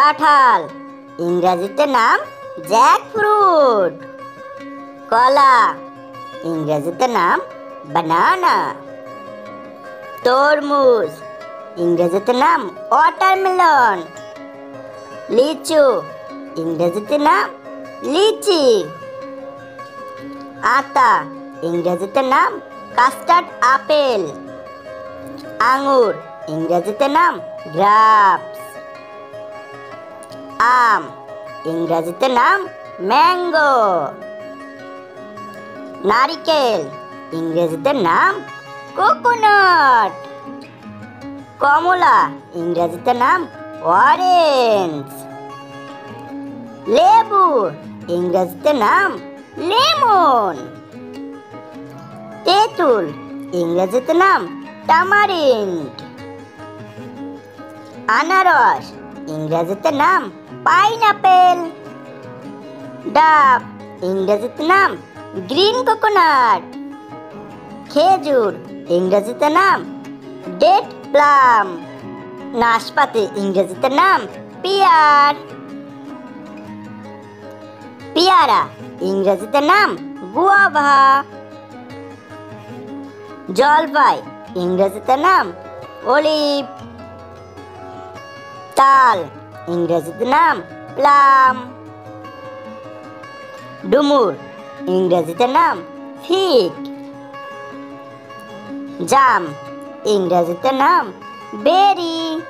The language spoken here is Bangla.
কাঁঠাল, ইংরেজিতে নাম জ্যাকফ্রুট। কলা, ইংরেজিতে নাম বানানা। তরমুজ, ইংরেজিতে নাম ওয়াটারমেলন। লিচু, ইংরেজিতে নাম লিচি। আতা, ইংরেজিতে নাম কাস্টার্ড আপেল। আঙুর, ইংরেজিতে নাম গ্রাপস। আম, ইংরেজিতে নাম ম্যাঙ্গো। নারিকেল, ইংরেজিতে নাম কোকোনাট। কমলা, ইংরেজিতে নাম অরেঞ্জ। লেবু, ইংরেজিতে নাম লেমন। তেঁতুল, ইংরেজিতে নাম টামারিন্ড। আনারস, ইংরেজিতে নাম পাইনাপেল। ডাব, ইংরেজিতে নাম গ্রিন কোকোনাট। খেজুর, ইংরেজিতে নাম ডেট প্লাম। নাশপাতি, ইংরেজিতে নাম পিয়ার। পেয়ারা, ইংরেজিতে নাম গুয়াভা। জলপাই, ইংরেজিতে নাম অলিভ। তাল, ইংরেজিতে নাম প্লাম। ডুমুর, ইংরেজিতে নাম ফিগ। জাম, ইংরেজিতে নাম বেরি।